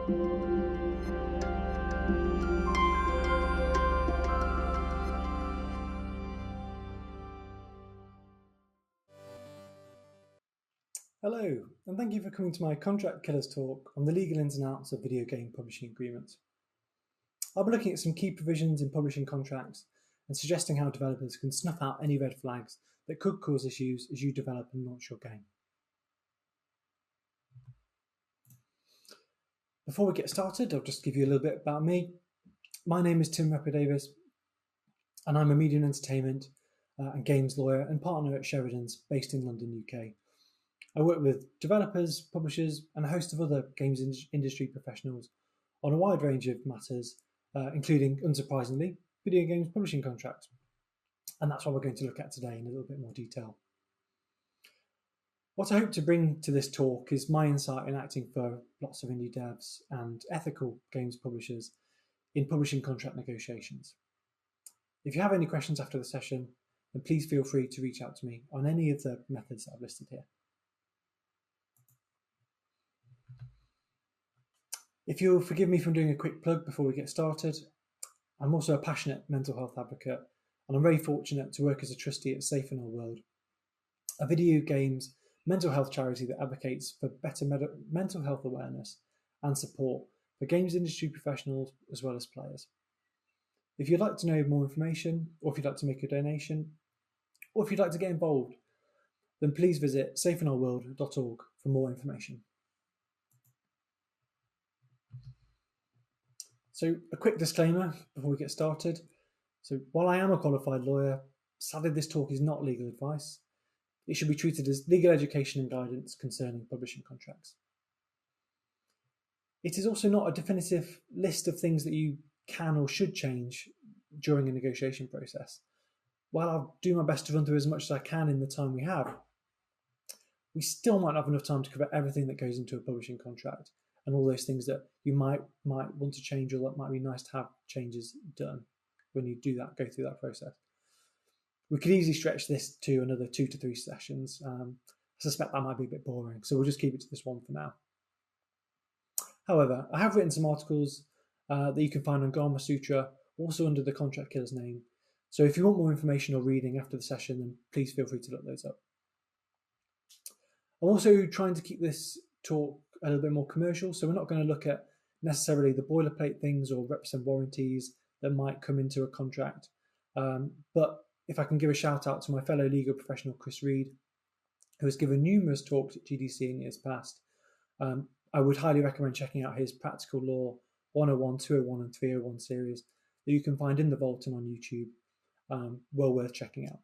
Hello, and thank you for coming to my Contract Killers talk on the legal ins and outs of video game publishing agreements. I'll be looking at some key provisions in publishing contracts and suggesting how developers can snuff out any red flags that could cause issues as you develop and launch your game. Before we get started, I'll just give you a little bit about me. My name is Tim Repa-Davies, and I'm a media and entertainment and games lawyer and partner at Sheridans, based in London, UK. I work with developers, publishers, and a host of other games industry professionals on a wide range of matters, including, unsurprisingly, video games publishing contracts. And that's what we're going to look at today in a little bit more detail. What I hope to bring to this talk is my insight in acting for lots of indie devs and ethical games publishers in publishing contract negotiations. If you have any questions after the session, then please feel free to reach out to me on any of the methods that I've listed here. If you'll forgive me from doing a quick plug before we get started, I'm also a passionate mental health advocate, and I'm very fortunate to work as a trustee at Safe in Our World, a video games mental health charity that advocates for better mental health awareness and support for games industry professionals as well as players. If you'd like to know more information, or if you'd like to make a donation, or if you'd like to get involved, then please visit safeinourworld.org for more information. So a quick disclaimer before we get started. So while I am a qualified lawyer, sadly this talk is not legal advice. It should be treated as legal education and guidance concerning publishing contracts. It is also not a definitive list of things that you can or should change during a negotiation process. While I'll do my best to run through as much as I can in the time we have, we still might not have enough time to cover everything that goes into a publishing contract and all those things that you might want to change, or that might be nice to have changes done when you do that, go through that process. We could easily stretch this to another 2 to 3 sessions. I suspect that might be a bit boring, so we'll just keep it to this one for now. However, I have written some articles that you can find on Gama Sutra, also under the Contract Killers name. So if you want more information or reading after the session, then please feel free to look those up. I'm also trying to keep this talk a little bit more commercial, so we're not going to look at necessarily the boilerplate things or reps and warranties that might come into a contract. But if I can give a shout out to my fellow legal professional, Chris Reed, who has given numerous talks at GDC in years past, I would highly recommend checking out his Practical Law 101, 201 and 301 series that you can find in the vault and on YouTube. Well worth checking out.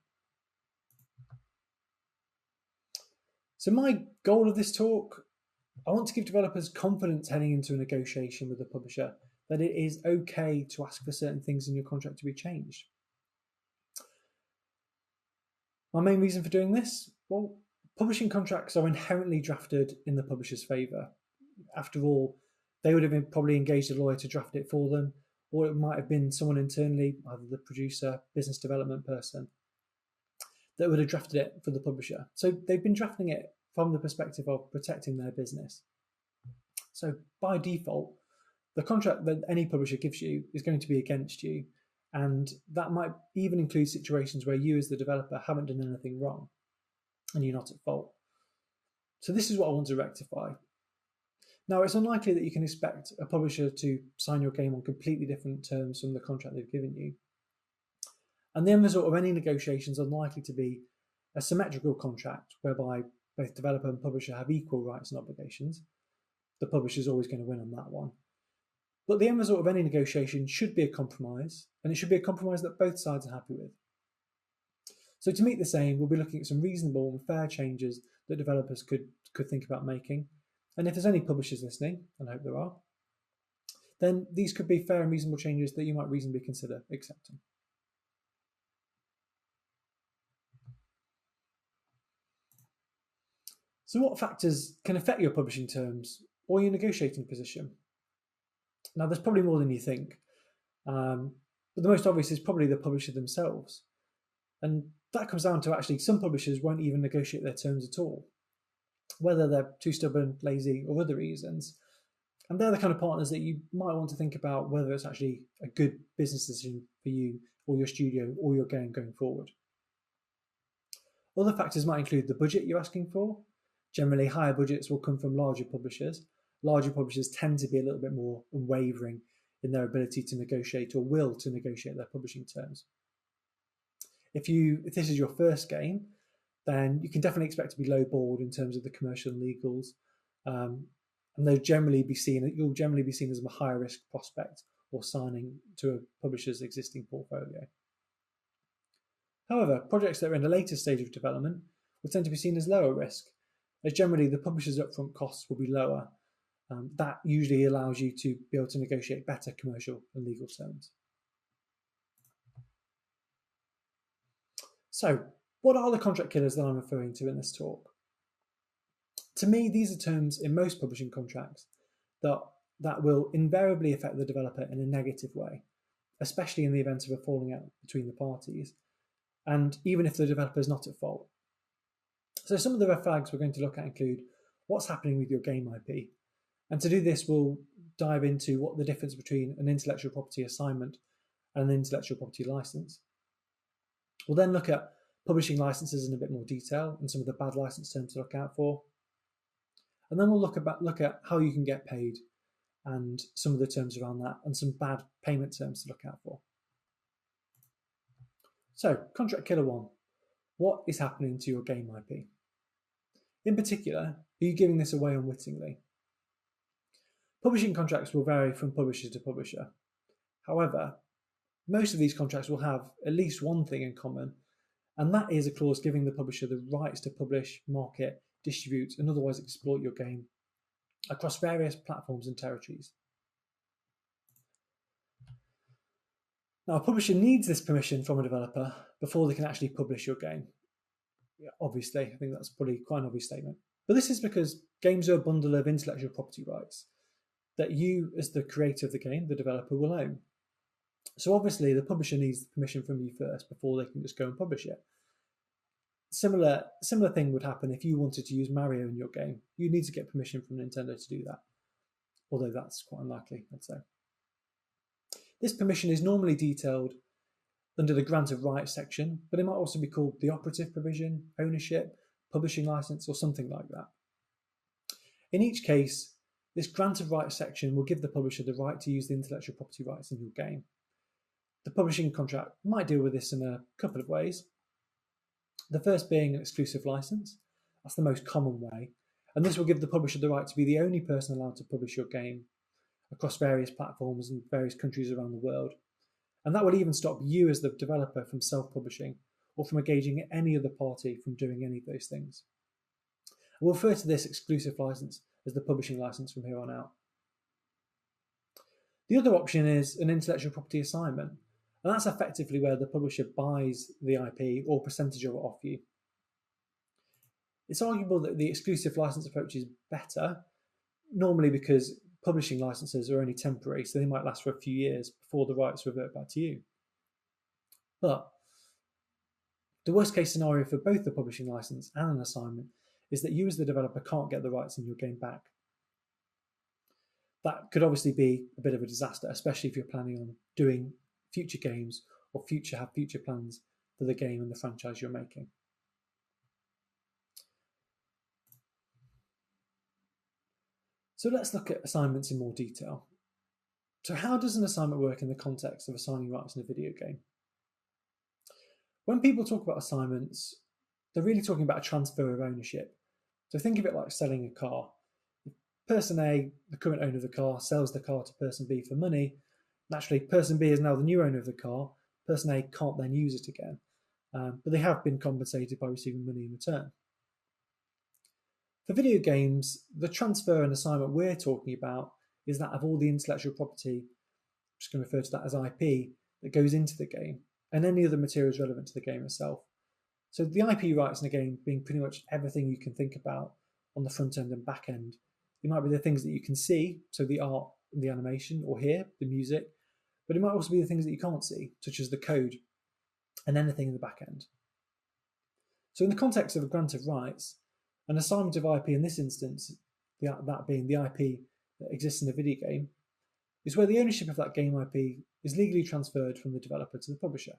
So my goal of this talk, I want to give developers confidence heading into a negotiation with a publisher that it is okay to ask for certain things in your contract to be changed. My main reason for doing this? Well, publishing contracts are inherently drafted in the publisher's favour. After all, they would have probably engaged a lawyer to draft it for them, or it might have been someone internally, either the producer, business development person, that would have drafted it for the publisher. So they've been drafting it from the perspective of protecting their business. So by default, the contract that any publisher gives you is going to be against you, and that might even include situations where you as the developer haven't done anything wrong and you're not at fault. So this is what I want to rectify. Now, it's unlikely that you can expect a publisher to sign your game on completely different terms from the contract they've given you. And the end result of any negotiations is unlikely to be a symmetrical contract whereby both developer and publisher have equal rights and obligations. The publisher is always going to win on that one. But the end result of any negotiation should be a compromise, and it should be a compromise that both sides are happy with. So to meet this aim, we'll be looking at some reasonable and fair changes that developers could think about making. And if there's any publishers listening, and I hope there are, then these could be fair and reasonable changes that you might reasonably consider accepting. So what factors can affect your publishing terms or your negotiating position? Now, there's probably more than you think, but the most obvious is probably the publisher themselves. And that comes down to actually some publishers won't even negotiate their terms at all, whether they're too stubborn, lazy, or other reasons. And they're the kind of partners that you might want to think about whether it's actually a good business decision for you or your studio or your game going forward. Other factors might include the budget you're asking for. Generally, higher budgets will come from larger publishers. Larger publishers tend to be a little bit more unwavering in their ability to negotiate or will to negotiate their publishing terms. If this is your first game, then you can definitely expect to be lowballed in terms of the commercial and legals, and you'll generally be seen as a higher risk prospect or signing to a publisher's existing portfolio. However, projects that are in a later stage of development will tend to be seen as lower risk, as generally the publisher's upfront costs will be lower. That usually allows you to be able to negotiate better commercial and legal terms. So, what are the contract killers that I'm referring to in this talk? To me, these are terms in most publishing contracts that will invariably affect the developer in a negative way, especially in the event of a falling out between the parties, and even if the developer is not at fault. So some of the red flags we're going to look at include what's happening with your game IP. And to do this, we'll dive into what the difference between an intellectual property assignment and an intellectual property license. We'll then look at publishing licenses in a bit more detail and some of the bad license terms to look out for. And then we'll look at how you can get paid and some of the terms around that and some bad payment terms to look out for. So, contract killer 1. What is happening to your game IP? In particular, are you giving this away unwittingly? Publishing contracts will vary from publisher to publisher. However, most of these contracts will have at least one thing in common, and that is a clause giving the publisher the rights to publish, market, distribute, and otherwise exploit your game across various platforms and territories. Now, a publisher needs this permission from a developer before they can actually publish your game. Yeah, obviously, I think that's probably quite an obvious statement. But this is because games are a bundle of intellectual property rights that you, as the creator of the game, the developer, will own. So obviously, the publisher needs permission from you first before they can just go and publish it. Similar thing would happen if you wanted to use Mario in your game. You need to get permission from Nintendo to do that, although that's quite unlikely, I'd say. This permission is normally detailed under the grant of rights section, but it might also be called the operative provision, ownership, publishing license, or something like that. In each case, this grant of rights section will give the publisher the right to use the intellectual property rights in your game. The publishing contract might deal with this in a couple of ways. The first being an exclusive license. That's the most common way, and this will give the publisher the right to be the only person allowed to publish your game across various platforms and various countries around the world. And that would even stop you as the developer from self-publishing or from engaging any other party from doing any of those things. And we'll refer to this exclusive license as the publishing license from here on out. The other option is an intellectual property assignment, and that's effectively where the publisher buys the IP or percentage of it off you. It's arguable that the exclusive license approach is better, normally because publishing licenses are only temporary, so they might last for a few years before the rights revert back to you. But the worst case scenario for both the publishing license and an assignment is that you as the developer can't get the rights in your game back. That could obviously be a bit of a disaster, especially if you're planning on doing future games or have future plans for the game and the franchise you're making. So let's look at assignments in more detail. So how does an assignment work in the context of assigning rights in a video game? When people talk about assignments, they're really talking about a transfer of ownership. So think of it like selling a car. Person A, the current owner of the car, sells the car to person B for money. Naturally, person B is now the new owner of the car. Person A can't then use it again, but they have been compensated by receiving money in return. For video games, the transfer and assignment we're talking about is that of all the intellectual property, I'm just going to refer to that as IP, that goes into the game, and any other materials relevant to the game itself. So the IP rights in a game being pretty much everything you can think about on the front end and back end. It might be the things that you can see, so the art, the animation, or hear, the music, but it might also be the things that you can't see, such as the code and anything in the back end. So in the context of a grant of rights, an assignment of IP in this instance, that being the IP that exists in a video game is where the ownership of that game IP is legally transferred from the developer to the publisher.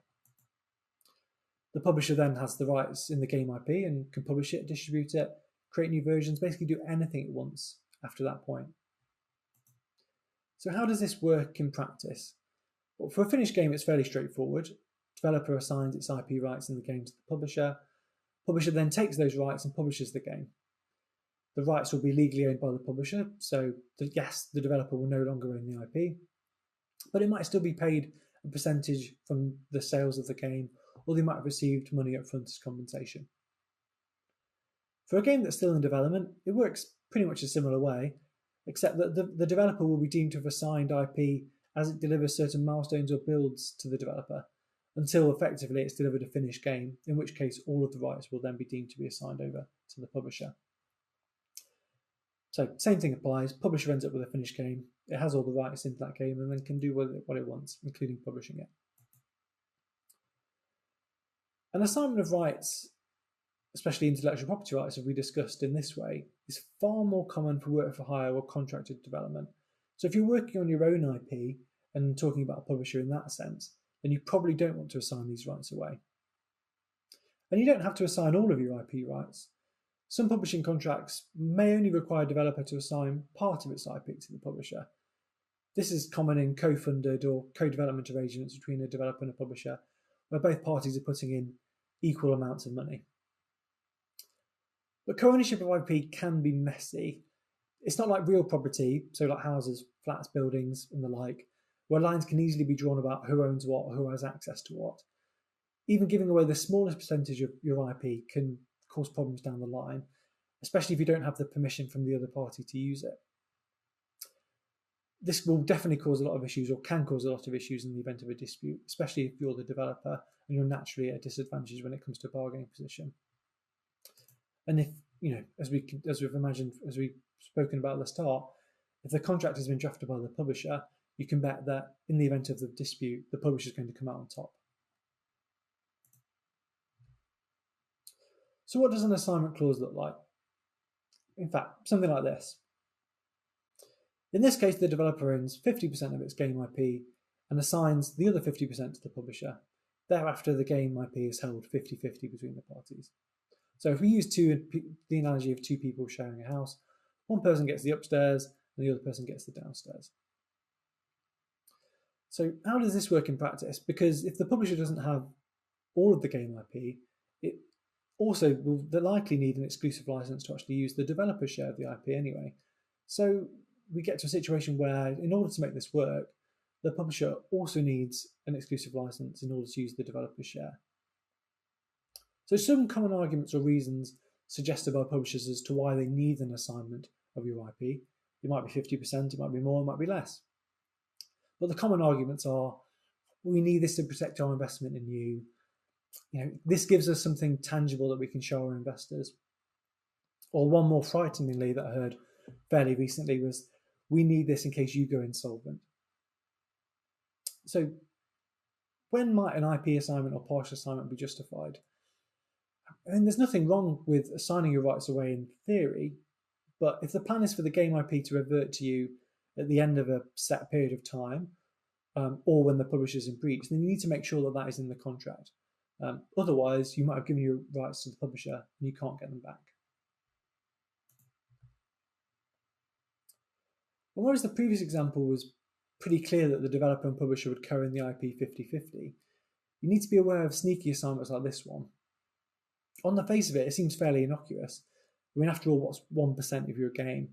The publisher then has the rights in the game IP and can publish it, distribute it, create new versions, basically do anything it wants after that point. So how does this work in practice? Well, for a finished game, it's fairly straightforward. Developer assigns its IP rights in the game to the publisher. Publisher then takes those rights and publishes the game. The rights will be legally owned by the publisher, so yes, the developer will no longer own the IP, but it might still be paid a percentage from the sales of the game, or they might have received money up front as compensation. For a game that's still in development, it works pretty much a similar way, except that the developer will be deemed to have assigned IP as it delivers certain milestones or builds to the developer, until effectively it's delivered a finished game, in which case all of the rights will then be deemed to be assigned over to the publisher. So same thing applies, publisher ends up with a finished game, it has all the rights into that game and then can do what it wants, including publishing it. An assignment of rights, especially intellectual property rights, as we discussed in this way, is far more common for work for hire or contracted development. So if you're working on your own IP and talking about a publisher in that sense, then you probably don't want to assign these rights away. And you don't have to assign all of your IP rights. Some publishing contracts may only require a developer to assign part of its IP to the publisher. This is common in co-funded or co-development arrangements between a developer and a publisher, where both parties are putting in equal amounts of money. But co-ownership of IP can be messy. It's not like real property, so like houses, flats, buildings, and the like, where lines can easily be drawn about who owns what or who has access to what. Even giving away the smallest percentage of your IP can cause problems down the line, especially if you don't have the permission from the other party to use it. This will definitely cause a lot of issues, or can cause a lot of issues in the event of a dispute, especially if you're the developer and you're naturally at a disadvantage when it comes to a bargaining position. And if, as we've spoken about at the start, if the contract has been drafted by the publisher, you can bet that in the event of the dispute, the publisher is going to come out on top. So what does an assignment clause look like? In fact, something like this. In this case, the developer owns 50% of its game IP and assigns the other 50% to the publisher. Thereafter, the game IP is held 50-50 between the parties. So if we use the analogy of two people sharing a house, one person gets the upstairs and the other person gets the downstairs. So how does this work in practice? Because if the publisher doesn't have all of the game IP, it also will likely need an exclusive license to actually use the developer's share of the IP anyway. So we get to a situation where, in order to make this work, the publisher also needs an exclusive license in order to use the developer's share. So some common arguments or reasons suggested by publishers as to why they need an assignment of your IP. It might be 50%, it might be more, it might be less. But the common arguments are, we need this to protect our investment in you. This gives us something tangible that we can show our investors. Or one more frighteningly that I heard fairly recently was, we need this in case you go insolvent. So when might an IP assignment or partial assignment be justified? I mean, there's nothing wrong with assigning your rights away in theory, but if the plan is for the game IP to revert to you at the end of a set period of time, or when the publisher is in breach, then you need to make sure that that is in the contract. Otherwise, you might have given your rights to the publisher and you can't get them back. And whereas the previous example was pretty clear that the developer and publisher would co-own the IP 50-50, you need to be aware of sneaky assignments like this one. On the face of it, it seems fairly innocuous. I mean, after all, what's 1% of your game?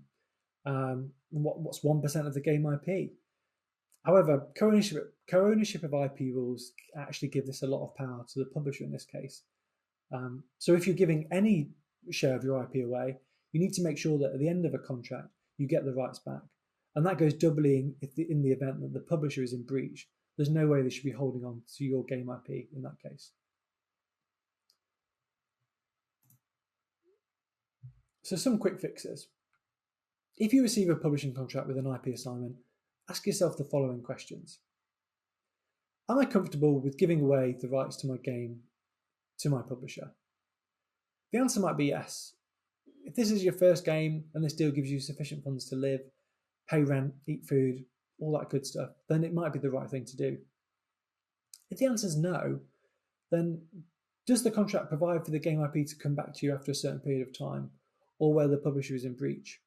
What's 1% of the game IP? However, co-ownership of IP rules actually give this a lot of power to the publisher in this case. So if you're giving any share of your IP away, you need to make sure that at the end of a contract, you get the rights back. And that goes doubly in the event that the publisher is in breach. There's no way they should be holding on to your game IP in that case. So some quick fixes. If you receive a publishing contract with an IP assignment, ask yourself the following questions. Am I comfortable with giving away the rights to my game to my publisher? The answer might be yes. If this is your first game and this deal gives you sufficient funds to live, pay rent, eat food, all that good stuff, then it might be the right thing to do. If the answer is no, then does the contract provide for the game IP to come back to you after a certain period of time, or where the publisher is in breach?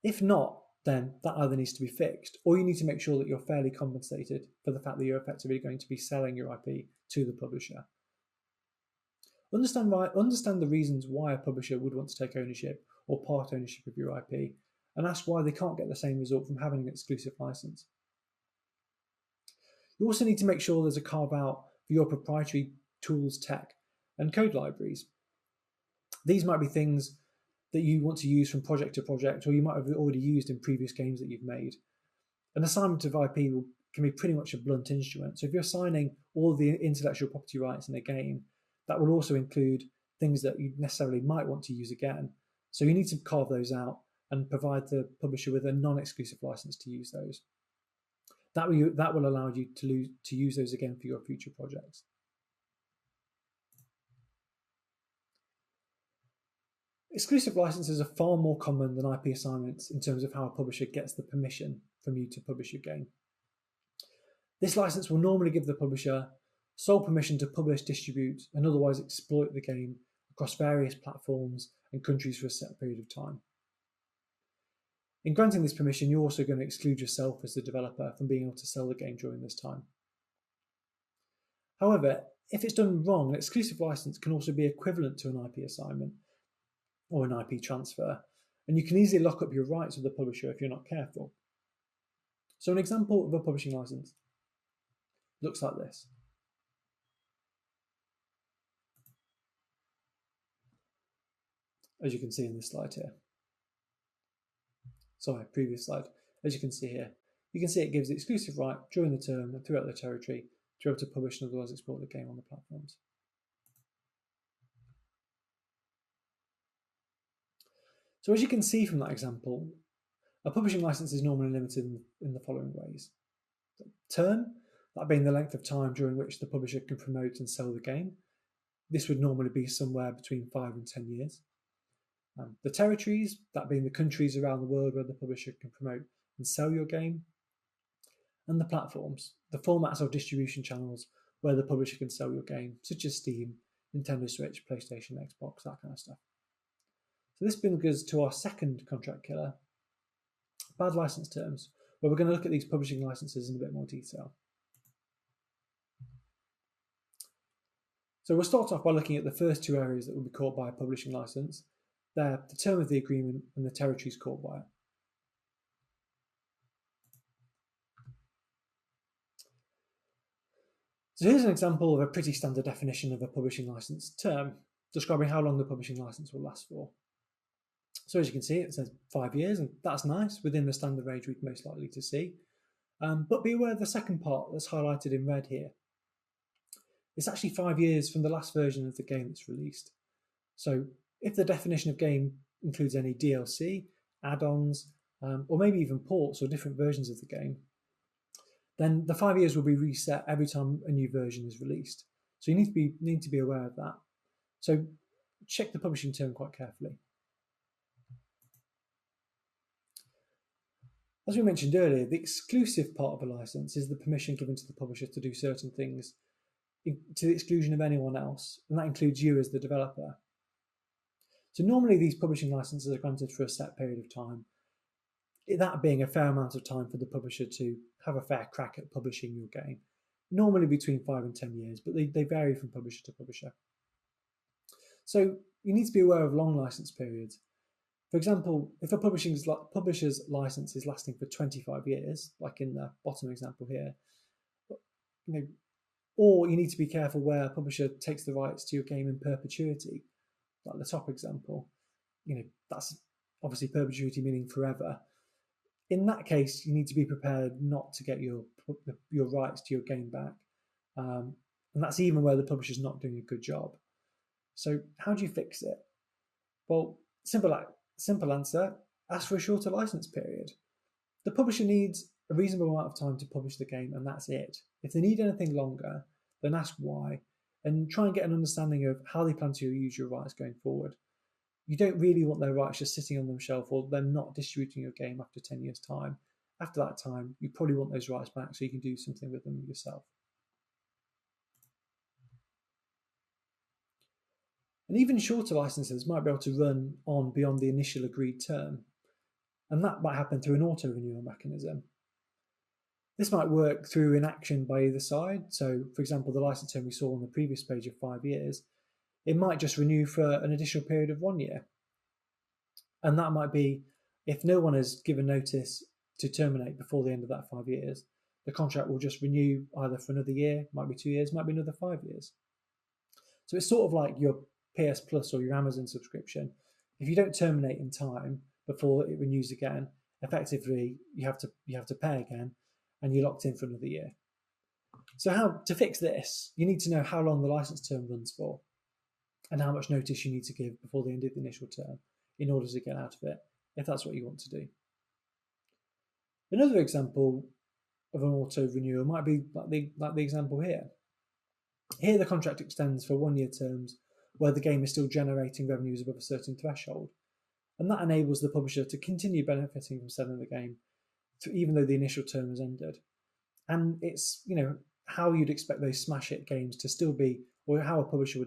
If not, then that either needs to be fixed, or you need to make sure that you're fairly compensated for the fact that you're effectively going to be selling your IP to the publisher. Understand the reasons why a publisher would want to take ownership or part ownership of your IP, and ask why they can't get the same result from having an exclusive license. You also need to make sure there's a carve out for your proprietary tools, tech, and code libraries. These might be things that you want to use from project to project, or you might have already used in previous games that you've made. An assignment of IP can be pretty much a blunt instrument. So if you're assigning all the intellectual property rights in a game, that will also include things that you necessarily might want to use again. So you need to carve those out and provide the publisher with a non-exclusive license to use those. That will allow you to use those again for your future projects. Exclusive licenses are far more common than IP assignments in terms of how a publisher gets the permission from you to publish your game. This license will normally give the publisher sole permission to publish, distribute, and otherwise exploit the game across various platforms and countries for a set period of time. In granting this permission, you're also going to exclude yourself as the developer from being able to sell the game during this time. However, if it's done wrong, an exclusive license can also be equivalent to an IP assignment or an IP transfer, and you can easily lock up your rights with the publisher if you're not careful. So an example of a publishing license looks like this. As you can see in this slide here. Sorry, previous slide. As you can see here, you can see it gives the exclusive right during the term and throughout the territory to be able to publish and otherwise exploit the game on the platforms. So as you can see from that example, a publishing license is normally limited in the following ways. Term, that being the length of time during which the publisher can promote and sell the game. This would normally be somewhere between 5 and 10 years. The territories, that being the countries around the world where the publisher can promote and sell your game. And the platforms, the formats or distribution channels where the publisher can sell your game, such as Steam, Nintendo Switch, PlayStation, Xbox, that kind of stuff. So this brings us to our second contract killer, bad license terms, where we're going to look at these publishing licenses in a bit more detail. So we'll start off by looking at the first two areas that will be caught by a publishing license. They're the term of the agreement and the territories caught by it. So here's an example of a pretty standard definition of a publishing license term, describing how long the publishing license will last for. So as you can see, it says 5 years, and that's nice, within the standard range we'd most likely to see. But be aware of the second part that's highlighted in red here. It's actually 5 years from the last version of the game that's released. So if the definition of game includes any DLC, add-ons, or maybe even ports or different versions of the game, then the 5 years will be reset every time a new version is released. So you need to be aware of that. So check the publishing term quite carefully. As we mentioned earlier, the exclusive part of a license is the permission given to the publisher to do certain things to the exclusion of anyone else, and that includes you as the developer. So normally these publishing licenses are granted for a set period of time, that being a fair amount of time for the publisher to have a fair crack at publishing your game, normally between 5 and 10 years, but they vary from publisher to publisher. So you need to be aware of long license periods. For example, if a publisher's license is lasting for 25 years, like in the bottom example here, or you need to be careful where a publisher takes the rights to your game in perpetuity, like the top example, that's obviously perpetuity meaning forever. In that case, you need to be prepared not to get your rights to your game back. And that's even where the publisher's not doing a good job. So how do you fix it? Well, simple answer, ask for a shorter license period. The publisher needs a reasonable amount of time to publish the game, and that's it. If they need anything longer, then ask why, and try and get an understanding of how they plan to use your rights going forward. you don't really want their rights just sitting on the shelf or them not distributing your game after 10 years' time. After that time, you probably want those rights back so you can do something with them yourself. And even shorter licenses might be able to run on beyond the initial agreed term, and that might happen through an auto-renewal mechanism. This might work through an action by either side. So, for example, the license term we saw on the previous page of 5 years, it might just renew for an additional period of 1 year. And that might be if no one has given notice to terminate before the end of that 5 years, the contract will just renew either for another year, might be 2 years, might be another 5 years. So it's sort of like your PS Plus or your Amazon subscription. If you don't terminate in time before it renews again, effectively you have to pay again, and you're locked in for another year. So how to fix this? You need to know how long the license term runs for, and how much notice you need to give before the end of the initial term in order to get out of it, if that's what you want to do. Another example of an auto renewal might be like the example here. Here the contract extends for 1 year terms where the game is still generating revenues above a certain threshold, and that enables the publisher to continue benefiting from selling the game even though the initial term has ended. And it's how you'd expect those smash hit games to still be, or how a publisher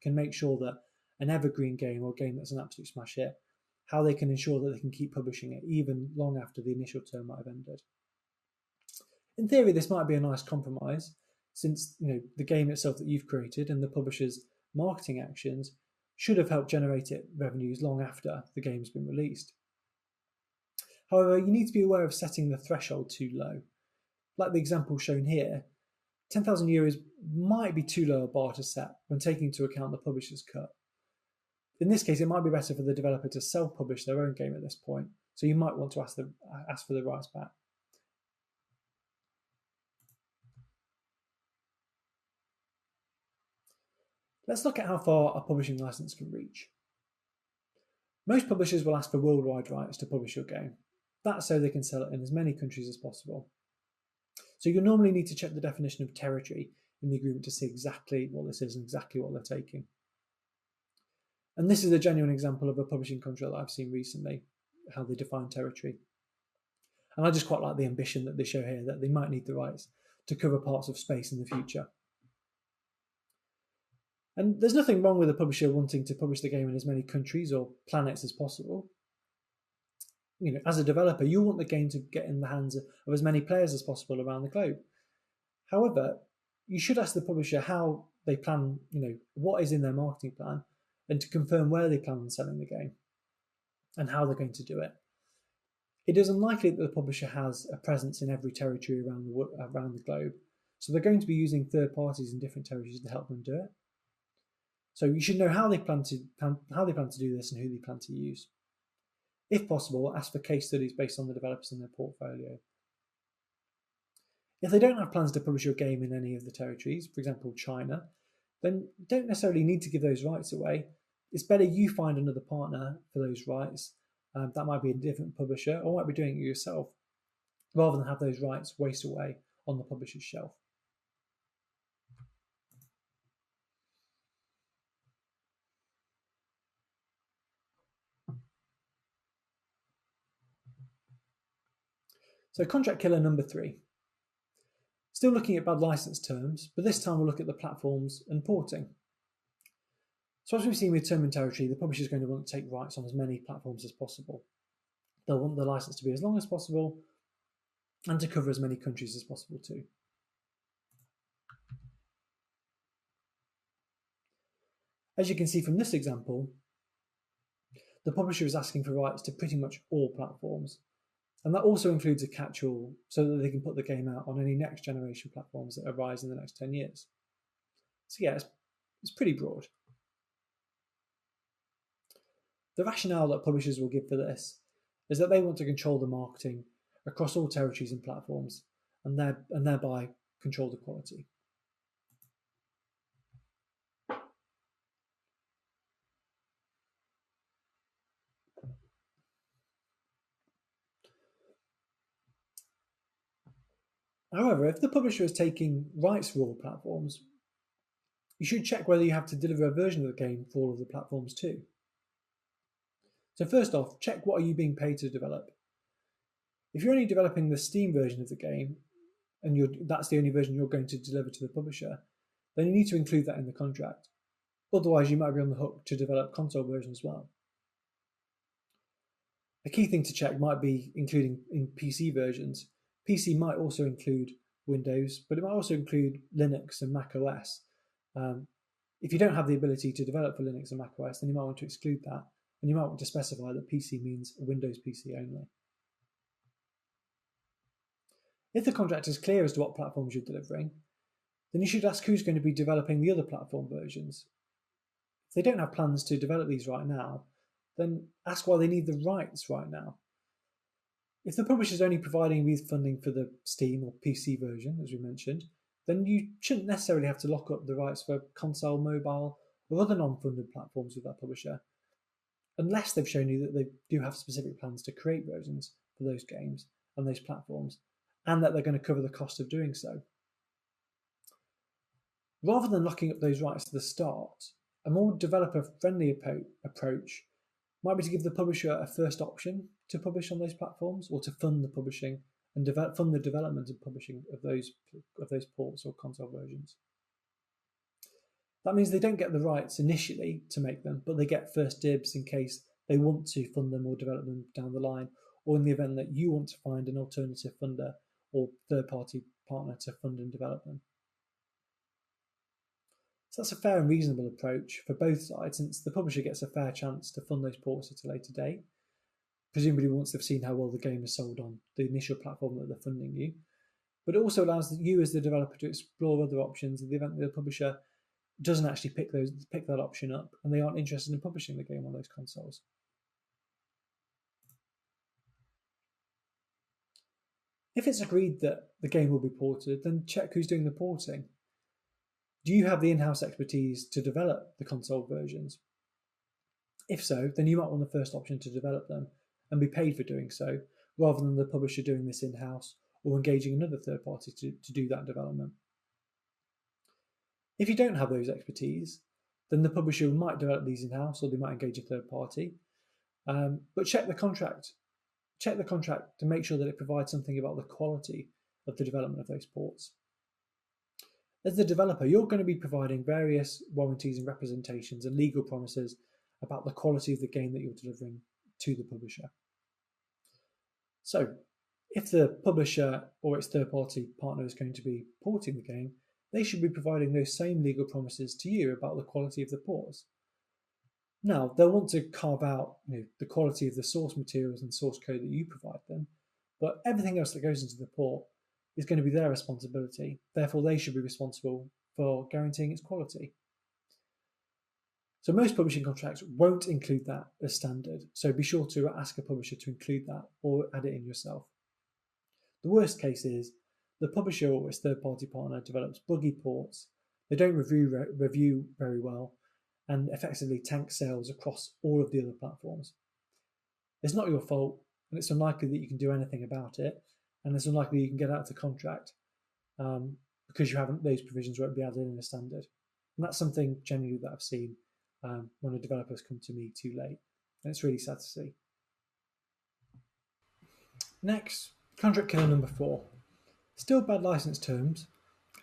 can make sure that an evergreen game or a game that's an absolute smash hit, how they can ensure that they can keep publishing it even long after the initial term might have ended. In theory, this might be a nice compromise, since the game itself that you've created and the publisher's marketing actions should have helped generate it revenues long after the game's been released. However, you need to be aware of setting the threshold too low. Like the example shown here, €10,000 might be too low a bar to set when taking into account the publisher's cut. In this case, it might be better for the developer to self-publish their own game at this point, so you might want to ask for the rights back. Let's look at how far a publishing license can reach. Most publishers will ask for worldwide rights to publish your game. That's so they can sell it in as many countries as possible. So you'll normally need to check the definition of territory in the agreement to see exactly what this is and exactly what they're taking. And this is a genuine example of a publishing contract that I've seen recently, how they define territory. And I just quite like the ambition that they show here, that they might need the rights to cover parts of space in the future. And there's nothing wrong with a publisher wanting to publish the game in as many countries or planets as possible. As a developer, you want the game to get in the hands of as many players as possible around the globe. However, you should ask the publisher how they plan, what is in their marketing plan, and to confirm where they plan on selling the game and how they're going to do it. It is unlikely that the publisher has a presence in every territory around the globe, so they're going to be using third parties in different territories to help them do it. So you should know how they plan to do this and who they plan to use. If possible, ask for case studies based on the developers in their portfolio. If they don't have plans to publish your game in any of the territories, for example China, then you don't necessarily need to give those rights away. It's better you find another partner for those rights. That might be a different publisher, or might be doing it yourself, rather than have those rights waste away on the publisher's shelf. So contract killer number 3. Still looking at bad license terms, but this time we'll look at the platforms and porting. So as we've seen with term and territory, the publisher is going to want to take rights on as many platforms as possible. They'll want the license to be as long as possible and to cover as many countries as possible too. As you can see from this example, the publisher is asking for rights to pretty much all platforms. And that also includes a catch-all so that they can put the game out on any next generation platforms that arise in the next 10 years. So yeah, it's pretty broad. The rationale that publishers will give for this is that they want to control the marketing across all territories and platforms and thereby control the quality. However, if the publisher is taking rights for all platforms, you should check whether you have to deliver a version of the game for all of the platforms too. So first off, check what are you being paid to develop. If you're only developing the Steam version of the game, and that's the only version you're going to deliver to the publisher, then you need to include that in the contract. Otherwise, you might be on the hook to develop console versions as well. A key thing to check might be including in PC versions. PC might also include Windows, but it might also include Linux and Mac OS. If you don't have the ability to develop for Linux and Mac OS, then you might want to exclude that, and you might want to specify that PC means a Windows PC only. If the contract is clear as to what platforms you're delivering, then you should ask who's going to be developing the other platform versions. If they don't have plans to develop these right now, then ask why they need the rights right now. If the publisher is only providing with funding for the Steam or PC version, as we mentioned, then you shouldn't necessarily have to lock up the rights for console, mobile, or other non-funded platforms with that publisher, unless they've shown you that they do have specific plans to create versions for those games and those platforms, and that they're going to cover the cost of doing so. Rather than locking up those rights to the start, a more developer-friendly approach might be to give the publisher a first option to publish on those platforms, or to fund the publishing and fund the development and publishing of those ports or console versions. That means they don't get the rights initially to make them, but they get first dibs in case they want to fund them or develop them down the line, or in the event that you want to find an alternative funder or third-party partner to fund and develop them. So that's a fair and reasonable approach for both sides, since the publisher gets a fair chance to fund those ports at a later date, presumably once they've seen how well the game is sold on the initial platform that they're funding you. But it also allows you as the developer to explore other options in the event that the publisher doesn't actually pick that option up and they aren't interested in publishing the game on those consoles. If it's agreed that the game will be ported, then check who's doing the porting. Do you have the in-house expertise to develop the console versions? If so, then you might want the first option to develop them and be paid for doing so, rather than the publisher doing this in-house or engaging another third party to do that development. If you don't have those expertise, then the publisher might develop these in-house or they might engage a third party. But check the contract. Check the contract to make sure that it provides something about the quality of the development of those ports. As the developer, you're going to be providing various warranties and representations and legal promises about the quality of the game that you're delivering to the publisher. So, if the publisher or its third-party partner is going to be porting the game, they should be providing those same legal promises to you about the quality of the ports. Now, they'll want to carve out the quality of the source materials and source code that you provide them, but everything else that goes into the port is going to be their responsibility. Therefore, they should be responsible for guaranteeing its quality. So most publishing contracts won't include that as standard, so be sure to ask a publisher to include that or add it in yourself. The worst case is the publisher or its third-party partner develops buggy ports, they don't review very well, and effectively tank sales across all of the other platforms. It's not your fault, and it's unlikely that you can do anything about it, and it's unlikely you can get out of the contract because those provisions won't be added in as standard. And that's something generally that I've seen when a developer's come to me too late, and it's really sad to see. Next, contract killer number 4. Still bad license terms,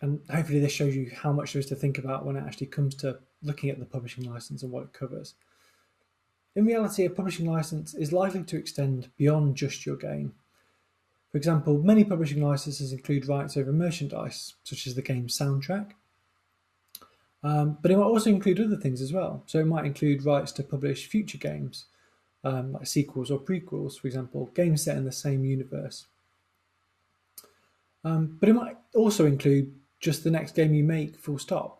and hopefully this shows you how much there is to think about when it actually comes to looking at the publishing license and what it covers. In reality, a publishing license is likely to extend beyond just your game. For example, many publishing licenses include rights over merchandise, such as the game's soundtrack, but it might also include other things as well. So it might include rights to publish future games, like sequels or prequels, for example, games set in the same universe. But it might also include just the next game you make, full stop.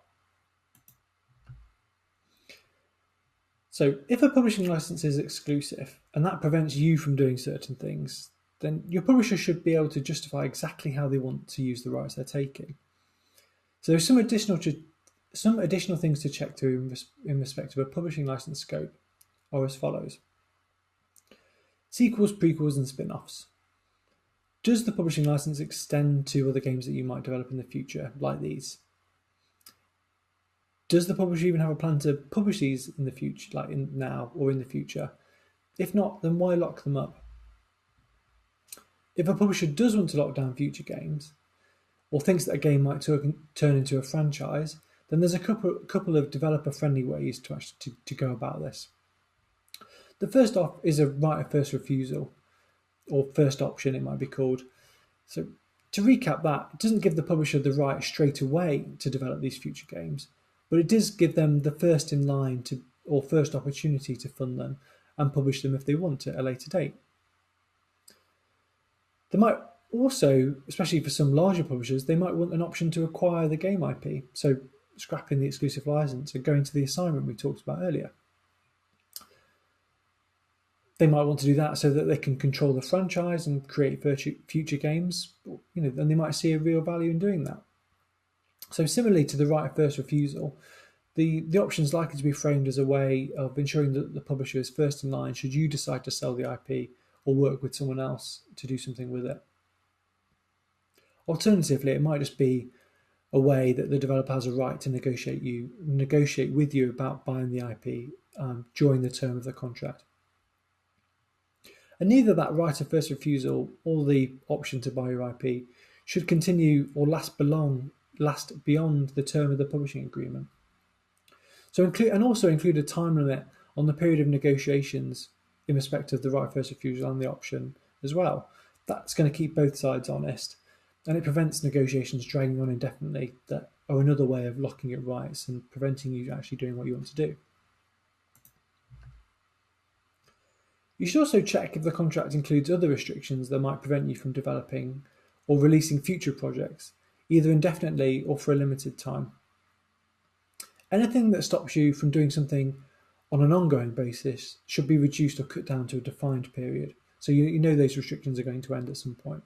So if a publishing license is exclusive, and that prevents you from doing certain things, then your publisher should be able to justify exactly how they want to use the rights they're taking. So there's some additional things to check through in respect of a publishing license scope are as follows. Sequels, prequels, and spin-offs. Does the publishing license extend to other games that you might develop in the future, like these? Does the publisher even have a plan to publish these in the future, like now or in the future? If not, then why lock them up? If a publisher does want to lock down future games, or thinks that a game might turn into a franchise, then there's a couple of developer-friendly ways to go about this. The first off is a right of first refusal, or first option it might be called. So to recap that, it doesn't give the publisher the right straight away to develop these future games, but it does give them the first in line or first opportunity to fund them and publish them if they want at a later date. They might also, especially for some larger publishers, they might want an option to acquire the game IP, so scrapping the exclusive license and going to the assignment we talked about earlier. They might want to do that so that they can control the franchise and create future games, and they might see a real value in doing that. So similarly to the right of first refusal, the option is likely to be framed as a way of ensuring that the publisher is first in line should you decide to sell the IP or work with someone else to do something with it. Alternatively, it might just be a way that the developer has a right to negotiate with you about buying the IP during the term of the contract. And neither that right of first refusal or the option to buy your IP should continue or last beyond the term of the publishing agreement. So include a time limit on the period of negotiations in respect of the right of first refusal and the option as well. That's going to keep both sides honest, and it prevents negotiations dragging on indefinitely that are another way of locking at rights and preventing you actually doing what you want to do. You should also check if the contract includes other restrictions that might prevent you from developing or releasing future projects, either indefinitely or for a limited time. Anything that stops you from doing something on an ongoing basis should be reduced or cut down to a defined period, so you know those restrictions are going to end at some point.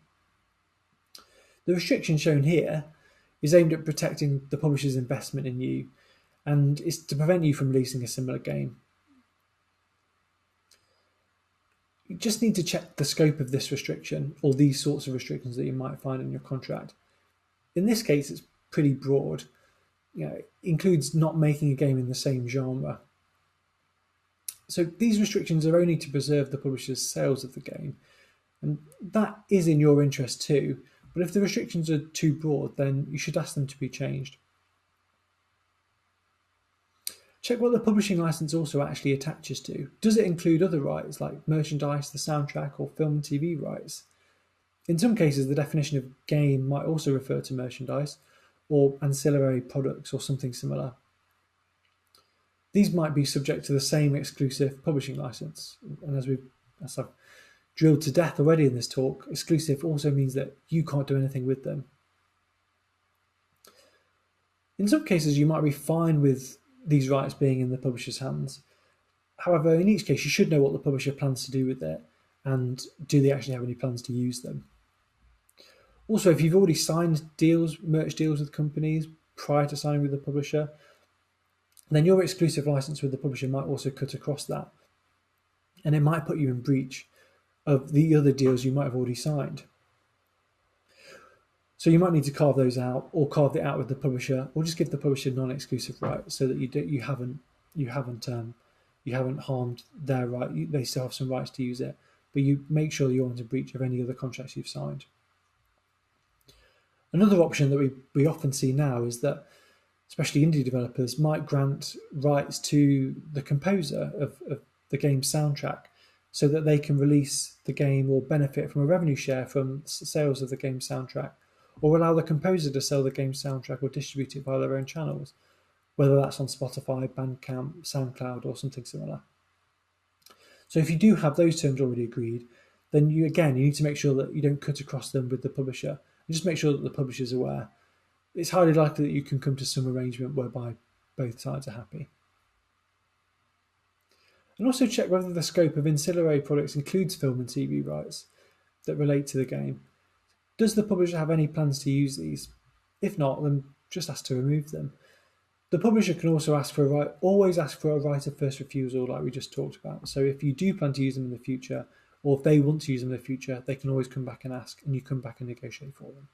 The restriction shown here is aimed at protecting the publisher's investment in you, and is to prevent you from releasing a similar game. You just need to check the scope of this restriction, or these sorts of restrictions that you might find in your contract. In this case, it's pretty broad. It includes not making a game in the same genre. So these restrictions are only to preserve the publisher's sales of the game, and that is in your interest too, but if the restrictions are too broad, then you should ask them to be changed. Check what the publishing license also actually attaches to. Does it include other rights like merchandise, the soundtrack, or film and TV rights? In some cases, the definition of game might also refer to merchandise or ancillary products or something similar. These might be subject to the same exclusive publishing license. And as I've drilled to death already in this talk, exclusive also means that you can't do anything with them. In some cases, you might be fine with these rights being in the publisher's hands. However, in each case, you should know what the publisher plans to do with it, and do they actually have any plans to use them. Also, if you've already signed merch deals with companies prior to signing with the publisher, then your exclusive license with the publisher might also cut across that, and it might put you in breach of the other deals you might have already signed. So you might need to carve those out, or carve it out with the publisher, or just give the publisher non-exclusive rights so that you haven't harmed their right. They still have some rights to use it, but you make sure you're not in breach of any other contracts you've signed. Another option that we often see now is that, especially indie developers, might grant rights to the composer of the game's soundtrack so that they can release the game or benefit from a revenue share from sales of the game's soundtrack, or allow the composer to sell the game's soundtrack or distribute it via their own channels, whether that's on Spotify, Bandcamp, SoundCloud, or something similar. So if you do have those terms already agreed, then you need to make sure that you don't cut across them with the publisher. And just make sure that the publisher is aware. It's highly likely that you can come to some arrangement whereby both sides are happy. And also check whether the scope of ancillary products includes film and TV rights that relate to the game. Does the publisher have any plans to use these? If not, then just ask to remove them. The publisher can also always ask for a right of first refusal, like we just talked about. So if you do plan to use them in the future, or if they want to use them in the future, they can always come back and ask, and you come back and negotiate for them.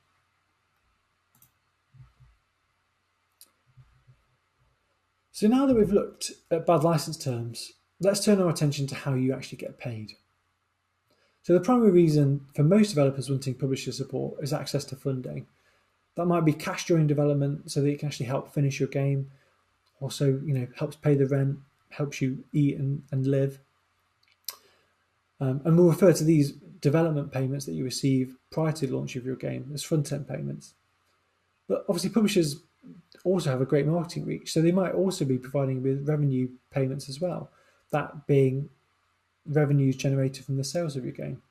So now that we've looked at bad license terms, let's turn our attention to how you actually get paid. So the primary reason for most developers wanting publisher support is access to funding. That might be cash during development so that you can actually help finish your game. Also, helps pay the rent, helps you eat and live. And we'll refer to these development payments that you receive prior to the launch of your game as front-end payments. But obviously publishers also have a great marketing reach, so they might also be providing with revenue payments as well, that being revenues generated from the sales of your game.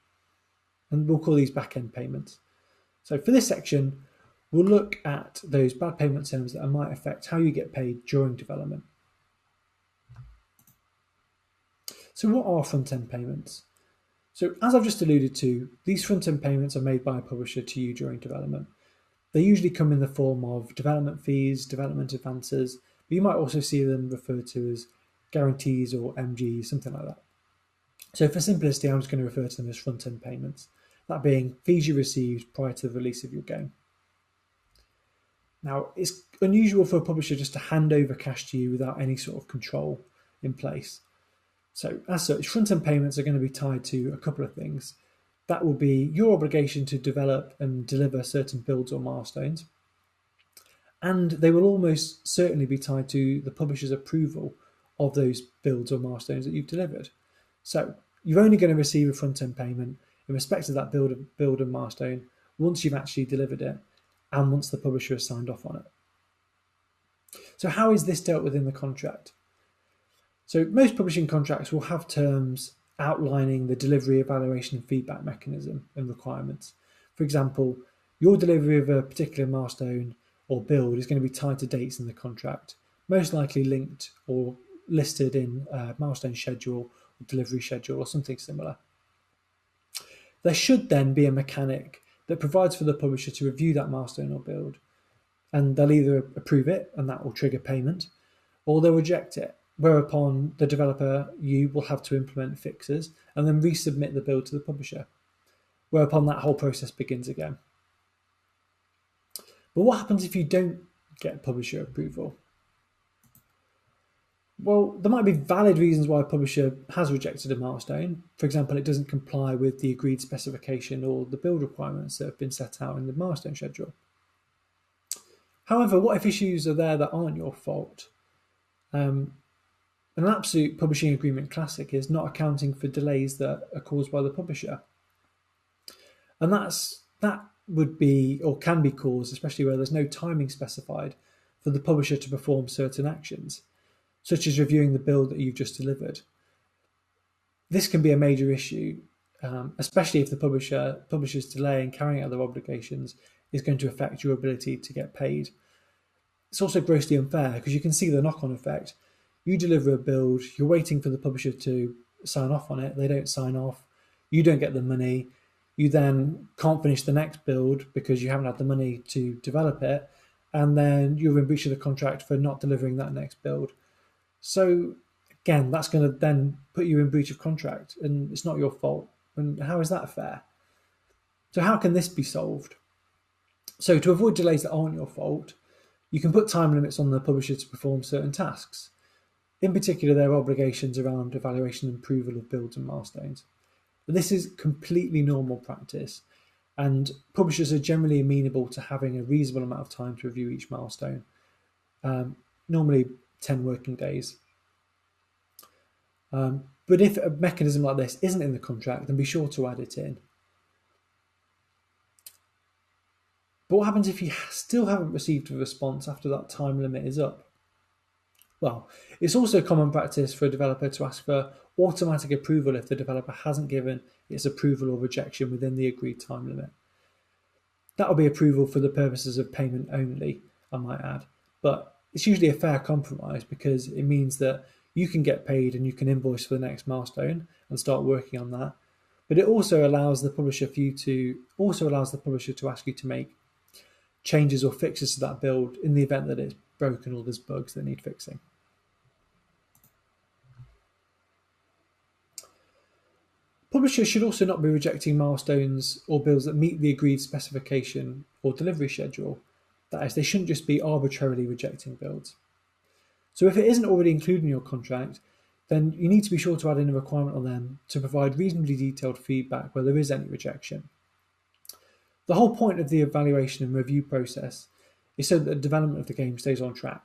And we'll call these back-end payments. So for this section, we'll look at those bad payment terms that might affect how you get paid during development. So what are front-end payments? So as I've just alluded to, these front-end payments are made by a publisher to you during development. They usually come in the form of development fees, development advances, but you might also see them referred to as guarantees or MGs, something like that. So for simplicity, I'm just going to refer to them as front-end payments, that being fees you received prior to the release of your game. Now, it's unusual for a publisher just to hand over cash to you without any sort of control in place. So as such, front-end payments are going to be tied to a couple of things. That will be your obligation to develop and deliver certain builds or milestones. And they will almost certainly be tied to the publisher's approval of those builds or milestones that you've delivered. So you're only going to receive a front-end payment in respect of that build and milestone once you've actually delivered it and once the publisher has signed off on it. So how is this dealt with in the contract? So most publishing contracts will have terms outlining the delivery, evaluation and feedback mechanism and requirements. For example, your delivery of a particular milestone or build is going to be tied to dates in the contract, most likely linked or listed in a milestone schedule or delivery schedule or something similar. There should then be a mechanic that provides for the publisher to review that milestone or build, and they'll either approve it and that will trigger payment, or they'll reject it, whereupon the developer, you, will have to implement fixes and then resubmit the build to the publisher, whereupon that whole process begins again. But what happens if you don't get publisher approval? Well, there might be valid reasons why a publisher has rejected a milestone. For example, it doesn't comply with the agreed specification or the build requirements that have been set out in the milestone schedule. However, what if issues are there that aren't your fault? An absolute publishing agreement classic is not accounting for delays that are caused by the publisher. And that would be or can be caused, especially where there's no timing specified, for the publisher to perform certain actions, such as reviewing the build that you've just delivered. This can be a major issue, especially if the publisher's delay in carrying out their obligations is going to affect your ability to get paid. It's also grossly unfair because you can see the knock-on effect. You deliver a build, you're waiting for the publisher to sign off on it, they don't sign off, you don't get the money, you then can't finish the next build because you haven't had the money to develop it, and then you're in breach of the contract for not delivering that next build. So again, that's going to then put you in breach of contract, and it's not your fault. And how is that fair? So how can this be solved? So to avoid delays that aren't your fault, you can put time limits on the publisher to perform certain tasks. In particular, their obligations around evaluation and approval of builds and milestones. But this is completely normal practice, and publishers are generally amenable to having a reasonable amount of time to review each milestone, normally 10 working days. But if a mechanism like this isn't in the contract, then be sure to add it in. But what happens if you still haven't received a response after that time limit is up? Well, it's also common practice for a developer to ask for automatic approval if the developer hasn't given its approval or rejection within the agreed time limit. That will be approval for the purposes of payment only, I might add, but it's usually a fair compromise because it means that you can get paid and you can invoice for the next milestone and start working on that. But it also allows the publisher to ask you to make changes or fixes to that build in the event that it's broken or there's bugs that need fixing. Publishers should also not be rejecting milestones or builds that meet the agreed specification or delivery schedule. That is, they shouldn't just be arbitrarily rejecting builds. So if it isn't already included in your contract, then you need to be sure to add in a requirement on them to provide reasonably detailed feedback where there is any rejection. The whole point of the evaluation and review process is so that the development of the game stays on track.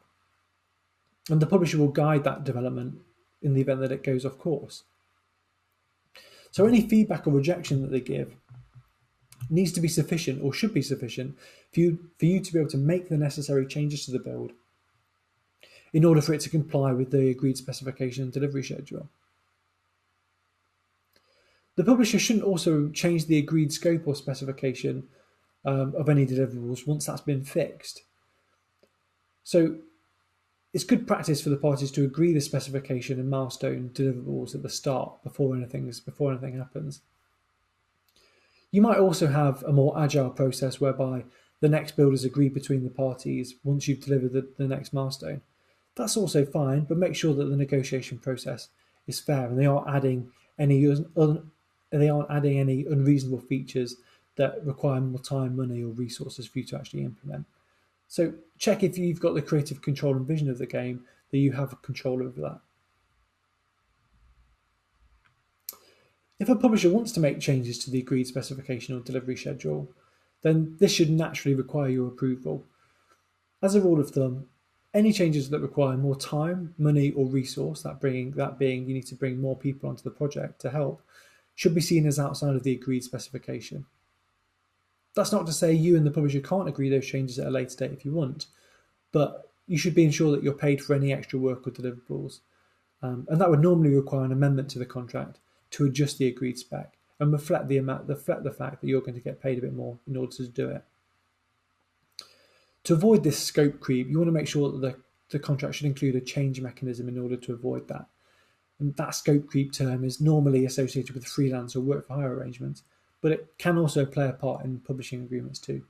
And the publisher will guide that development in the event that it goes off course. So any feedback or rejection that they give needs to be sufficient, or should be sufficient, for you to be able to make the necessary changes to the build in order for it to comply with the agreed specification and delivery schedule. The publisher shouldn't also change the agreed scope or specification of any deliverables once that's been fixed. So it's good practice for the parties to agree the specification and milestone deliverables at the start before anything happens. You might also have a more agile process whereby the next build is agreed between the parties once you've delivered the next milestone. That's also fine, but make sure that the negotiation process is fair and they aren't adding any unreasonable features that require more time, money, or resources for you to actually implement. So check if you've got the creative control and vision of the game, that you have control over that. If a publisher wants to make changes to the agreed specification or delivery schedule, then this should naturally require your approval. As a rule of thumb, any changes that require more time, money, or resource, that being you need to bring more people onto the project to help, should be seen as outside of the agreed specification. That's not to say you and the publisher can't agree those changes at a later date if you want, but you should be ensured that you're paid for any extra work or deliverables. And that would normally require an amendment to the contract to adjust the agreed spec and reflect the fact that you're going to get paid a bit more in order to do it. To avoid this scope creep, you want to make sure that the contract should include a change mechanism in order to avoid that. And that scope creep term is normally associated with freelance or work for hire arrangements, but it can also play a part in publishing agreements too.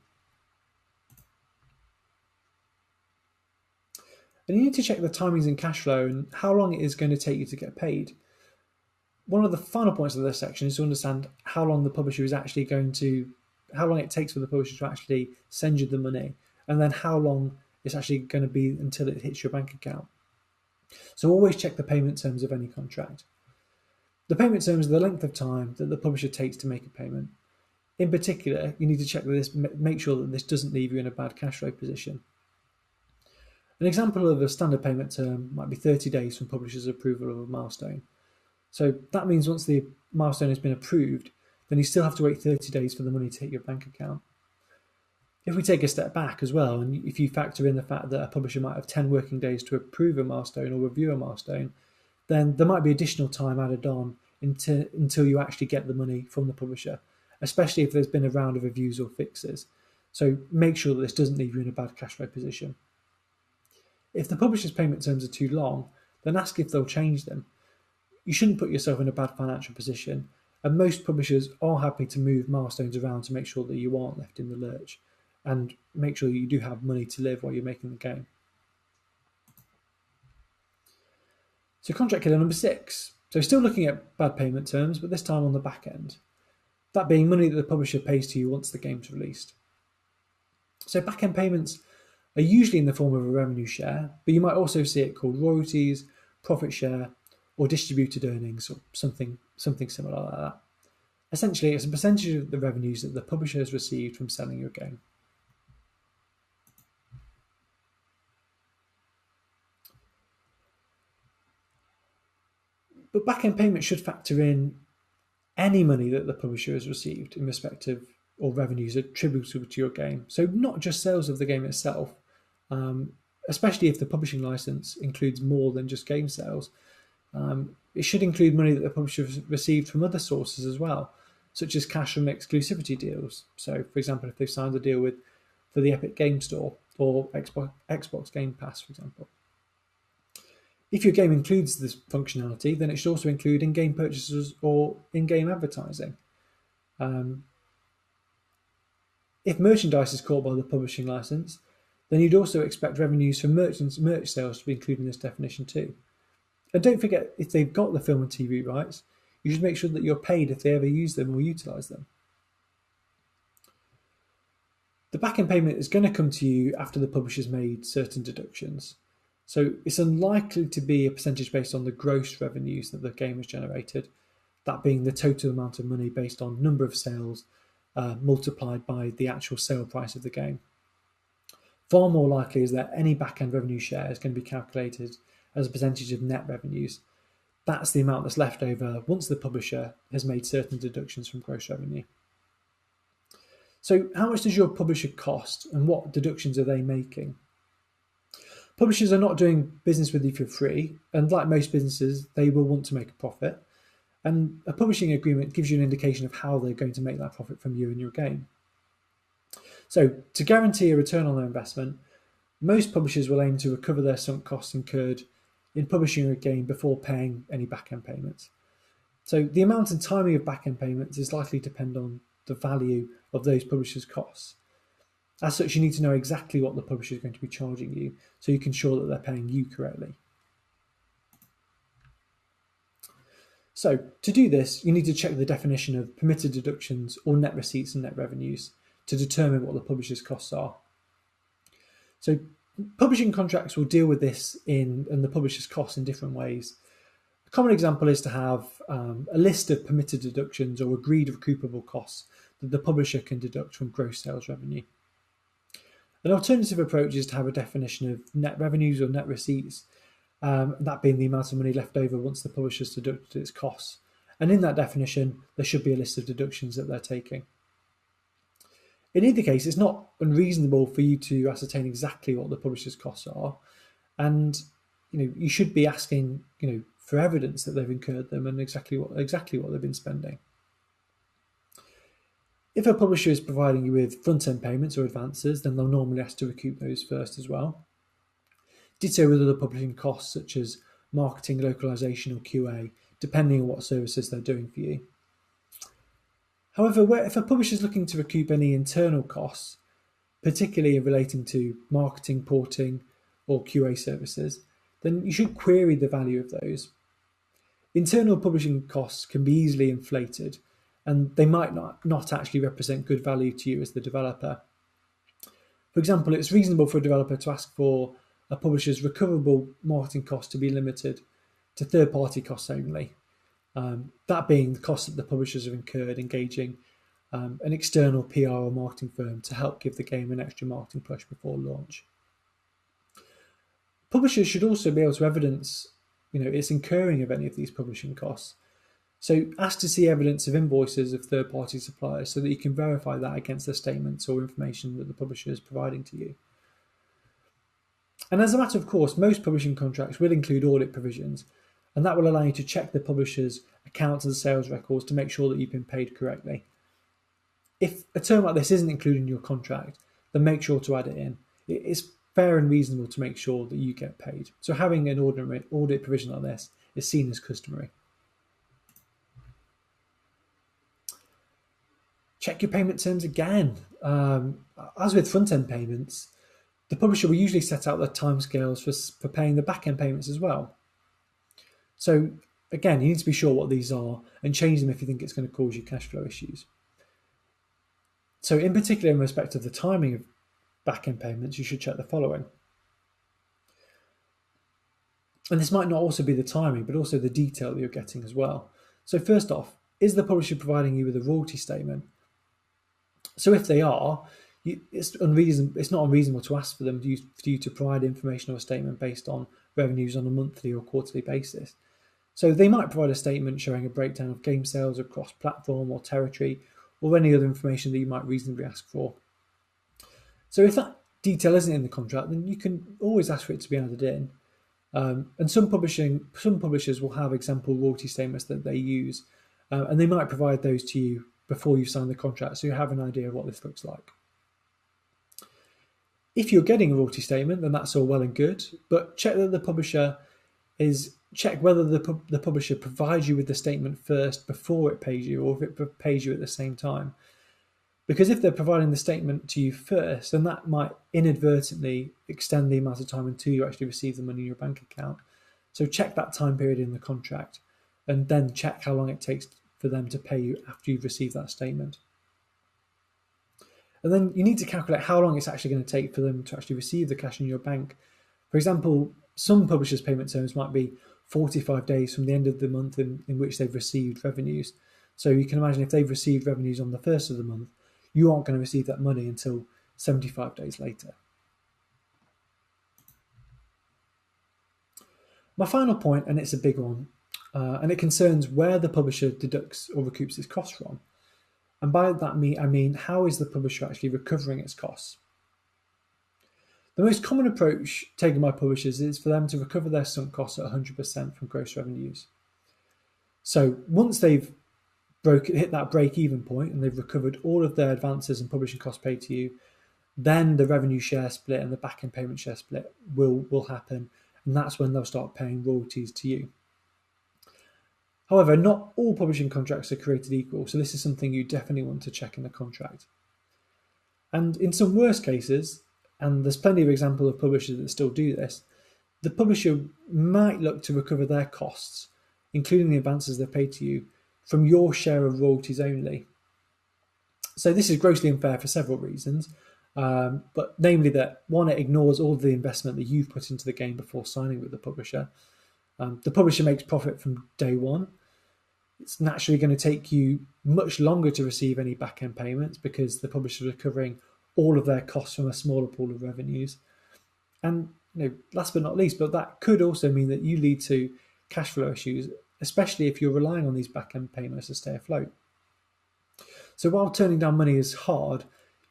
And you need to check the timings and cash flow and how long it is going to take you to get paid. One of the final points of this section is to understand how long it takes for the publisher to actually send you the money, and then how long it's actually going to be until it hits your bank account. So always check the payment terms of any contract. The payment terms are the length of time that the publisher takes to make a payment. In particular, you need to check that make sure that this doesn't leave you in a bad cash flow position. An example of a standard payment term might be 30 days from publisher's approval of a milestone. So that means once the milestone has been approved, then you still have to wait 30 days for the money to hit your bank account. If we take a step back as well, and if you factor in the fact that a publisher might have 10 working days to approve a milestone or review a milestone, then there might be additional time added on until you actually get the money from the publisher, especially if there's been a round of reviews or fixes. So make sure that this doesn't leave you in a bad cash flow position. If the publisher's payment terms are too long, then ask if they'll change them. You shouldn't put yourself in a bad financial position, and most publishers are happy to move milestones around to make sure that you aren't left in the lurch and make sure that you do have money to live while you're making the game. So contract killer number 6. So still looking at bad payment terms, but this time on the back end. That being money that the publisher pays to you once the game's released. So back-end payments are usually in the form of a revenue share, but you might also see it called royalties, profit share, or distributed earnings, or something similar like that. Essentially, it's a percentage of the revenues that the publisher has received from selling your game. But back-end payment should factor in any money that the publisher has received in respect of or revenues attributable to your game. So not just sales of the game itself, especially if the publishing license includes more than just game sales. It should include money that the publisher has received from other sources as well, such as cash from exclusivity deals. So, for example, if they've signed a deal for the Epic Game Store or Xbox Game Pass, for example. If your game includes this functionality, then it should also include in-game purchases or in-game advertising. If merchandise is caught by the publishing license, then you'd also expect revenues from merch sales to be included in this definition too. And don't forget, if they've got the film and TV rights, you should make sure that you're paid if they ever use them or utilise them. The back-end payment is going to come to you after the publisher's made certain deductions. So it's unlikely to be a percentage based on the gross revenues that the game has generated, that being the total amount of money based on number of sales multiplied by the actual sale price of the game. Far more likely is that any back-end revenue share is going to be calculated as a percentage of net revenues. That's the amount that's left over once the publisher has made certain deductions from gross revenue. So how much does your publisher cost and what deductions are they making? Publishers are not doing business with you for free, and like most businesses, they will want to make a profit. And a publishing agreement gives you an indication of how they're going to make that profit from you and your game. So to guarantee a return on their investment, most publishers will aim to recover their sunk costs incurred in publishing a game before paying any back-end payments. So the amount and timing of back-end payments is likely to depend on the value of those publishers' costs. As such, you need to know exactly what the publisher is going to be charging you so you can ensure that they're paying you correctly. So to do this, you need to check the definition of permitted deductions or net receipts and net revenues to determine what the publisher's costs are. So publishing contracts will deal with this and the publisher's costs in different ways. A common example is to have a list of permitted deductions or agreed recoupable costs that the publisher can deduct from gross sales revenue. An alternative approach is to have a definition of net revenues or net receipts, that being the amount of money left over once the publisher has deducted its costs. And in that definition, there should be a list of deductions that they're taking. In either case, it's not unreasonable for you to ascertain exactly what the publisher's costs are, and you should be asking for evidence that they've incurred them and exactly what they've been spending. If a publisher is providing you with front-end payments or advances, then they'll normally ask to recoup those first as well. Ditto with other publishing costs such as marketing, localization or QA, depending on what services they're doing for you. However, if a publisher is looking to recoup any internal costs, particularly relating to marketing, porting or QA services, then you should query the value of those. Internal publishing costs can be easily inflated, and they might not actually represent good value to you as the developer. For example, it's reasonable for a developer to ask for a publisher's recoverable marketing cost to be limited to third-party costs only, that being the costs that the publishers have incurred engaging an external PR or marketing firm to help give the game an extra marketing push before launch. Publishers should also be able to evidence its incurring of any of these publishing costs. So ask to see evidence of invoices of third-party suppliers so that you can verify that against the statements or information that the publisher is providing to you. And as a matter of course, most publishing contracts will include audit provisions, and that will allow you to check the publisher's accounts and sales records to make sure that you've been paid correctly. If a term like this isn't included in your contract, then make sure to add it in. It's fair and reasonable to make sure that you get paid. So having an ordinary audit provision like this is seen as customary. Check your payment terms again. As with front-end payments, the publisher will usually set out the timescales for paying the back-end payments as well. So again, you need to be sure what these are and change them if you think it's going to cause you cash flow issues. So in particular, in respect of the timing of back-end payments, you should check the following. And this might not also be the timing, but also the detail that you're getting as well. So first off, is the publisher providing you with a royalty statement? So if they are, it's not unreasonable to ask for you to provide information or a statement based on revenues on a monthly or quarterly basis. So they might provide a statement showing a breakdown of game sales across platform or territory, or any other information that you might reasonably ask for. So if that detail isn't in the contract, then you can always ask for it to be added in. And some publishers will have example royalty statements that they use, and they might provide those to you before you sign the contract, so you have an idea of what this looks like. If you're getting a royalty statement, then that's all well and good, but check whether the publisher provides you with the statement first before it pays you, or if it pays you at the same time. Because if they're providing the statement to you first, then that might inadvertently extend the amount of time until you actually receive the money in your bank account. So check that time period in the contract, and then check how long it takes for them to pay you after you've received that statement. And then you need to calculate how long it's actually going to take for them to actually receive the cash in your bank For example, some publishers' payment terms might be 45 days from the end of the month in which they've received revenues. So you can imagine if they've received revenues on the first of the month, you aren't going to receive that money until 75 days later. My final point, and it's a big one, and it concerns where the publisher deducts or recoups its costs from. And by that I mean how is the publisher actually recovering its costs? The most common approach taken by publishers is for them to recover their sunk costs at 100% from gross revenues. So once they've hit that break-even point and they've recovered all of their advances and publishing costs paid to you, then the revenue share split and the back-end payment share split will happen, and that's when they'll start paying royalties to you. However, not all publishing contracts are created equal, so this is something you definitely want to check in the contract. And in some worst cases, and there's plenty of examples of publishers that still do this, the publisher might look to recover their costs, including the advances they've paid to you, from your share of royalties only. So this is grossly unfair for several reasons, but namely that, one, it ignores all the investment that you've put into the game before signing with the publisher. The publisher makes profit from day one. It's naturally going to take you much longer to receive any back-end payments because the publisher is recovering all of their costs from a smaller pool of revenues. And last but not least, but that could also mean that you lead to cash flow issues, especially if you're relying on these back-end payments to stay afloat. So while turning down money is hard,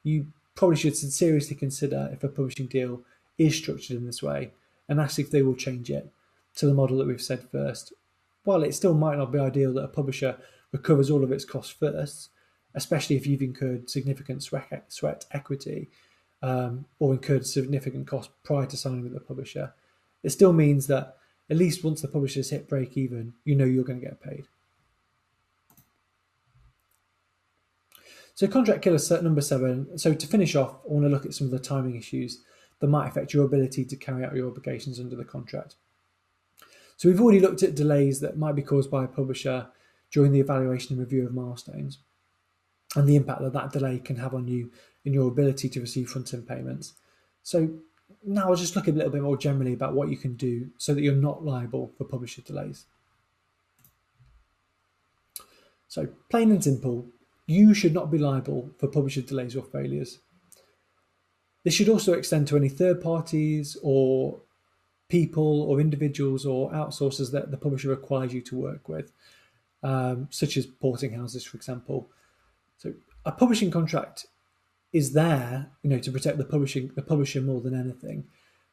you probably should seriously consider if a publishing deal is structured in this way and ask if they will change it to the model that we've said first. While it still might not be ideal that a publisher recovers all of its costs first, especially if you've incurred significant sweat equity or incurred significant costs prior to signing with the publisher, it still means that at least once the publishers hit break even, you're going to get paid. So contract killer number 7. So to finish off, I want to look at some of the timing issues that might affect your ability to carry out your obligations under the contract. So we've already looked at delays that might be caused by a publisher during the evaluation and review of milestones and the impact that that delay can have on you in your ability to receive front-end payments. So now I'll just look a little bit more generally about what you can do so that you're not liable for publisher delays. So plain and simple, you should not be liable for publisher delays or failures. This should also extend to any third parties or people or individuals or outsourcers that the publisher requires you to work with, such as porting houses, for example. So a publishing contract is there, to protect the publisher more than anything,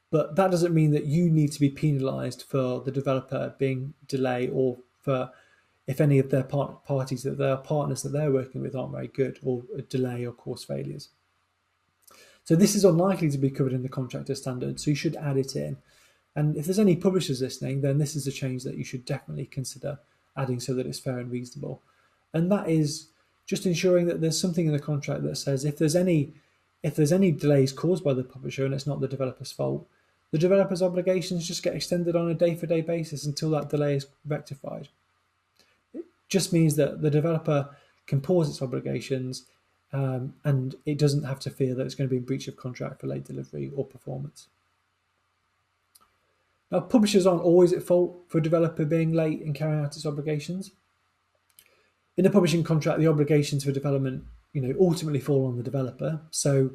but that doesn't mean that you need to be penalised for the developer being delayed or for if any of their parties that their partners that they're working with aren't very good or a delay or cause failures. So this is unlikely to be covered in the contractor standard, so you should add it in. And if there's any publishers listening, then this is a change that you should definitely consider adding so that it's fair and reasonable. And that is just ensuring that there's something in the contract that says if there's any delays caused by the publisher and it's not the developer's fault, the developer's obligations just get extended on a day-for-day basis until that delay is rectified. It just means that the developer can pause its obligations and it doesn't have to fear that it's going to be in breach of contract for late delivery or performance. Now, publishers aren't always at fault for a developer being late in carrying out its obligations. In a publishing contract, the obligations for development, ultimately fall on the developer. So,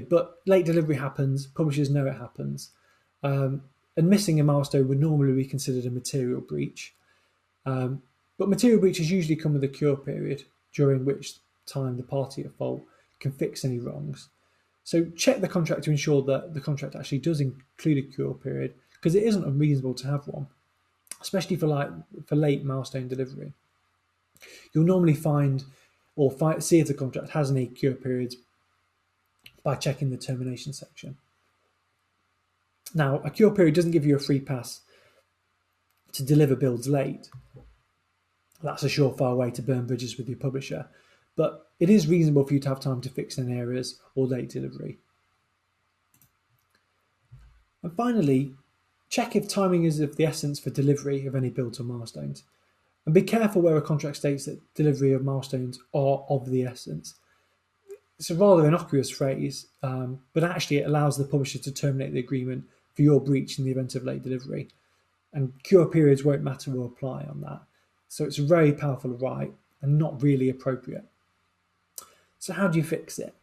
but late delivery happens. Publishers know it happens, and missing a milestone would normally be considered a material breach. But material breaches usually come with a cure period, during which time the party at fault can fix any wrongs. So check the contract to ensure that the contract actually does include a cure period, because it isn't unreasonable to have one, especially for late milestone delivery. You'll normally find or see if the contract has any cure periods by checking the termination section. Now, a cure period doesn't give you a free pass to deliver builds late. That's a surefire way to burn bridges with your publisher, but it is reasonable for you to have time to fix any errors or late delivery. And finally, check if timing is of the essence for delivery of any builds or milestones. And be careful where a contract states that delivery of milestones are of the essence. It's a rather innocuous phrase, but actually it allows the publisher to terminate the agreement for your breach in the event of late delivery. And cure periods won't matter or apply on that. So it's a very powerful right and not really appropriate. So how do you fix it?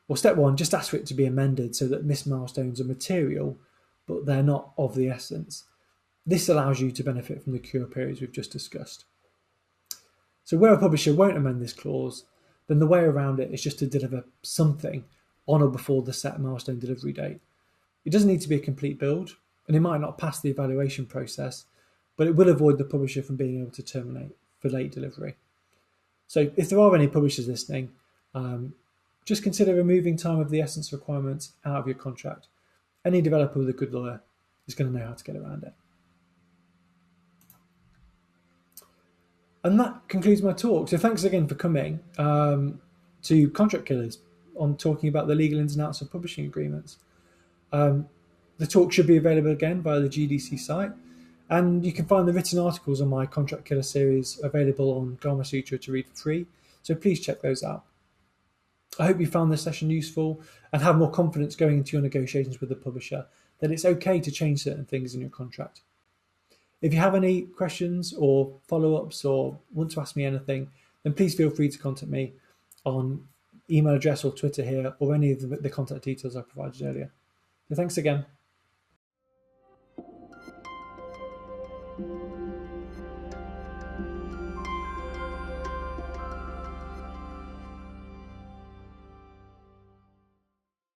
Well, step one, just ask for it to be amended so that missed milestones are material, but they're not of the essence. This allows you to benefit from the cure periods we've just discussed. So where a publisher won't amend this clause, then the way around it is just to deliver something on or before the set milestone delivery date. It doesn't need to be a complete build, and it might not pass the evaluation process, but it will avoid the publisher from being able to terminate for late delivery. So if there are any publishers listening, just consider removing time of the essence requirements out of your contract. Any developer with a good lawyer is going to know how to get around it. And that concludes my talk. So thanks again for coming to Contract Killers on talking about the legal ins and outs of publishing agreements. The talk should be available again via the GDC site, and you can find the written articles on my Contract Killer series available on Gama Sutra to read for free, so please check those out. I hope you found this session useful and have more confidence going into your negotiations with the publisher that it's okay to change certain things in your contract. If you have any questions or follow-ups or want to ask me anything, then please feel free to contact me on email address or Twitter here, or any of the contact details I provided earlier. So thanks again.